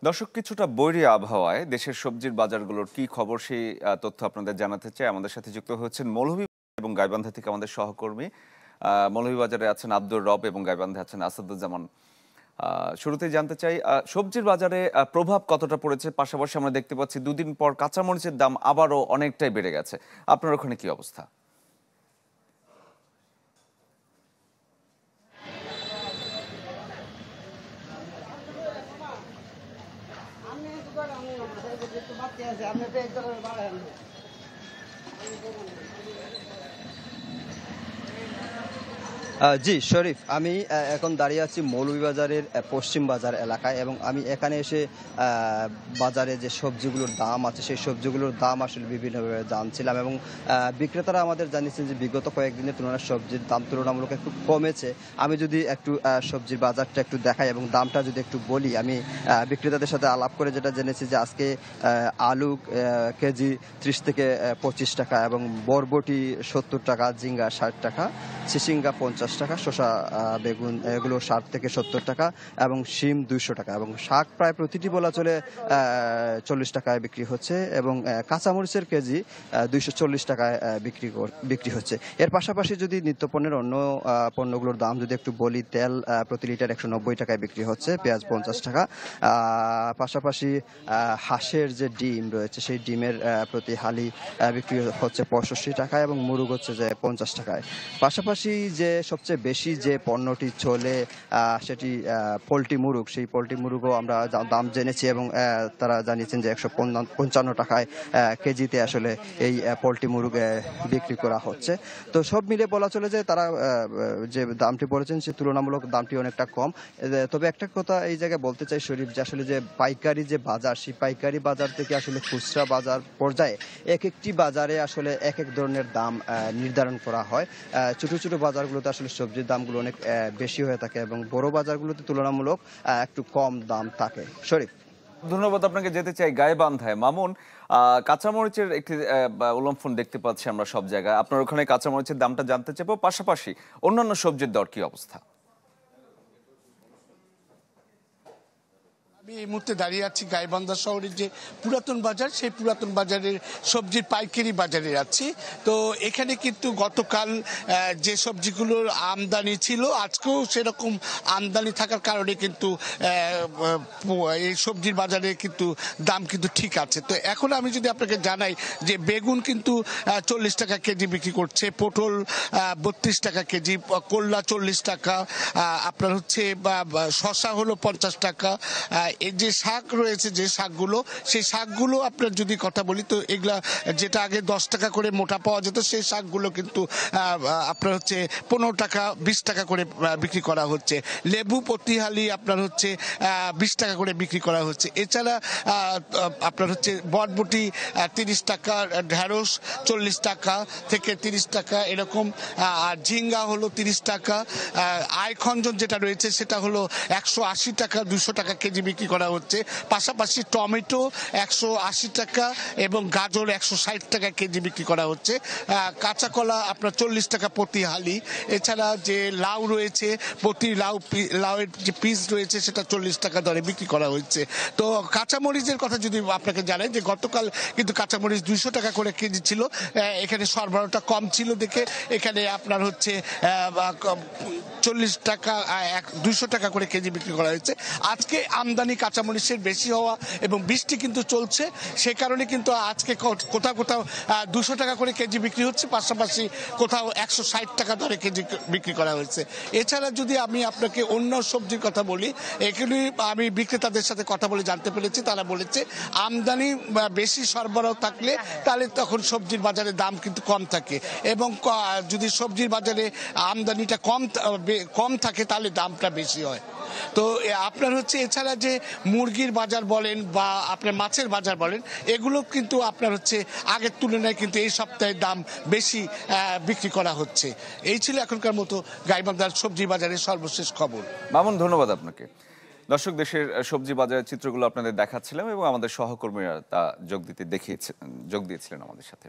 দর্শক, কিছুটা বৈরী আবহাওয়ায় দেশের সবজির বাজারগুলোর কি খবর সেই তথ্য আপনাদের জানাতে চাই। আমাদের সাথে যুক্ত হচ্ছেন মৌলভীবাজার এবং গাইবান্ধা থেকে আমাদের সহকর্মী। মৌলভীবাজারে আছেন আব্দুর রব এবং গাইবান্ধায় আছেন আসাদুজ্জামান। শুরুতেই জানতে চাই সবজির বাজারে প্রভাব কতটা পড়েছে, পাশাপাশি আমরা দেখতে পাচ্ছি দুদিন পর কাঁচামরিচের দাম আবারও অনেকটাই বেড়ে গেছে। আপনার ওখানে কি অবস্থা? জি শরীফ, আমি এখন দাঁড়িয়ে আছি মৌলভীবাজারের পশ্চিম বাজার এলাকায় এবং আমি এখানে এসে বাজারে যে সবজিগুলোর দাম আছে সেই সবজিগুলোর দাম আসলে বিভিন্নভাবে জানছিলাম এবং বিক্রেতারা আমাদের জানিয়েছেন যে বিগত কয়েকদিনের তুলনায় সবজির দাম তুলনামূলক একটু কমেছে। আমি যদি একটু সবজির বাজারটা একটু দেখাই এবং দামটা যদি একটু বলি, আমি বিক্রেতাদের সাথে আলাপ করে যেটা জেনেছি যে আজকে আলু কেজি 30 থেকে 25 টাকা এবং বরবটি 70 টাকা, ঝিঙ্গা 60 টাকা, চিচিঙ্গা 50 টাকা, শসা বেগুন এগুলো 60 থেকে 70 টাকা এবং শিম 200 টাকা এবং শাক প্রায় প্রতিটি বলা চলে 40 টাকায় বিক্রি হচ্ছে এবং কাঁচামরিচের কেজি 240 টাকায় বিক্রি হচ্ছে। এর পাশাপাশি যদি নিত্যপণ্যের অন্য পণ্যগুলোর দাম যদি একটু বলি, তেল প্রতি লিটার 190 টাকায় বিক্রি হচ্ছে, পেঁয়াজ 50 টাকা, পাশাপাশি হাঁসের যে ডিম রয়েছে সেই ডিমের প্রতি হালি বিক্রি হচ্ছে 65 টাকায় এবং মুরগ হচ্ছে যে 50 টাকায়। পাশাপাশি যে সবচেয়ে বেশি যে পণ্যটি চলে সেটি পোলট্রি মুরগ, সেই পোলট্রি মুরগও আমরা দাম জেনেছি এবং তারা জানিয়েছেন যে 155 টাকায় কেজিতে আসলে এই পোলট্রি মুরগ বিক্রি করা হচ্ছে। তো সব মিলে বলা চলে যে তারা যে দামটি বলেছেন সে তুলনামূলক দামটি অনেকটা কম। তবে একটা কথা এই জায়গায় বলতে চাই শরীফ, যে আসলে যে পাইকারি যে বাজার, সেই পাইকারি বাজার থেকে আসলে খুচরা বাজার পর্যায়ে এক একটি বাজারে আসলে এক এক ধরনের দাম নির্ধারণ করা হয়। ছোট ছোট বাজারগুলোতে আসলে সবজির দামগুলো অনেক বেশি হয়ে থাকে এবং বড় বাজারগুলোতে তুলনামূলক একটু কম দাম থাকে। শরীফ, ধন্যবাদ আপনাকে। যেতে চাই গাইবান্ধায়। মামুন, কাঁচামরিচের একটি উল্লম্ফন দেখতে পাচ্ছি আমরা সব জায়গায়। আপনার ওখানে কাঁচামরিচের দামটা জানতে চাইবো, পাশাপাশি অন্যান্য সবজির দর কি অবস্থা? আমি এই মুহূর্তে দাঁড়িয়ে আছি গাইবান্ধা শহরের যে পুরাতন বাজার, সেই পুরাতন বাজারের সবজির পাইকারি বাজারে আছি। তো এখানে কিন্তু গতকাল যে সবজিগুলোর আমদানি ছিল, আজকেও সেরকম আমদানি থাকার কারণে কিন্তু এই সবজির বাজারে কিন্তু দাম কিন্তু ঠিক আছে। তো এখন আমি যদি আপনাকে জানাই যে বেগুন কিন্তু 40 টাকা কেজি বিক্রি করছে, পটল 32 টাকা কেজি, করলা 40 টাকা, আপনার হচ্ছে শসা হলো 50 টাকা। এই যে শাক রয়েছে, যে শাকগুলো, সেই শাকগুলো আপনার যদি কথা বলি তো এগুলা যেটা আগে 10 টাকা করে মোটা পাওয়া যেত, সেই শাকগুলো কিন্তু আপনার হচ্ছে 15 টাকা 20 টাকা করে বিক্রি করা হচ্ছে। লেবু প্রতিহালি আপনার হচ্ছে 20 টাকা করে বিক্রি করা হচ্ছে। এছাড়া আপনার হচ্ছে বরবটি 30 টাকা, ঢেঁড়স 40 টাকা থেকে 30 টাকা এরকম, আর ঝিঙ্গা হলো 30 টাকা, আইখঞ্জন যেটা রয়েছে সেটা হলো 180 টাকা 200 টাকা কেজি বিক্রি করা হচ্ছে। পাশাপাশি টমেটো 180 টাকা এবং গাজর 160 টাকা কেজি বিক্রি করা হচ্ছে। কাঁচা কলা আপনার 40 টাকা প্রতি হালি। এছাড়া যে লাউ রয়েছে, প্রতি লাউয়ের যে পিস রয়েছে সেটা 40 টাকা দরে বিক্রি করা হচ্ছে। তো কাঁচামরিচের কথা যদি আপনাকে জানাই যে গতকাল কিন্তু কাঁচামরিচ 200 টাকা করে কেজি ছিল। এখানে সরবরাহটা কম ছিল দেখে এখানে আপনার হচ্ছে 40 টাকা 200 টাকা করে কেজি বিক্রি করা হয়েছে। আজকে আমদানি কাঁচামরিচের বেশি হওয়া এবং বৃষ্টি কিন্তু চলছে, সে কারণে কিন্তু আজকে কোথাও কোথাও 200 টাকা করে কেজি বিক্রি হচ্ছে, পাশাপাশি কোথাও 160 টাকা দরে কেজি বিক্রি করা হয়েছে। এছাড়া যদি আমি আপনাকে অন্য সবজির কথা বলি, এগুলি আমি বিক্রেতাদের সাথে কথা বলে জানতে পেরেছি, তারা বলেছে আমদানি বেশি সরবরাহ থাকলে তাহলে তখন সবজির বাজারে দাম কিন্তু কম থাকে এবং যদি সবজির বাজারে আমদানিটা কম থাকে তাহলে দামটা বেশি হয়। তো আপনার হচ্ছে এছাড়া যে মুরগির বাজার বলেন বা আপনার মাছের বাজার বলেন, এগুলো কিন্তু আপনার হচ্ছে আগের তুলনায় কিন্তু এই সপ্তাহে দাম বেশি বিক্রি করা হচ্ছে। এই ছিল এখনকার মতো গাইবান্ধার সবজি বাজারের সর্বশেষ খবর। মামুন, ধন্যবাদ আপনাকে। দর্শক, দেশের সবজি বাজারের চিত্রগুলো আপনাদের দেখাচ্ছিলাম এবং আমাদের সহকর্মীরা তা যোগ দিয়েছিলেন আমাদের সাথে।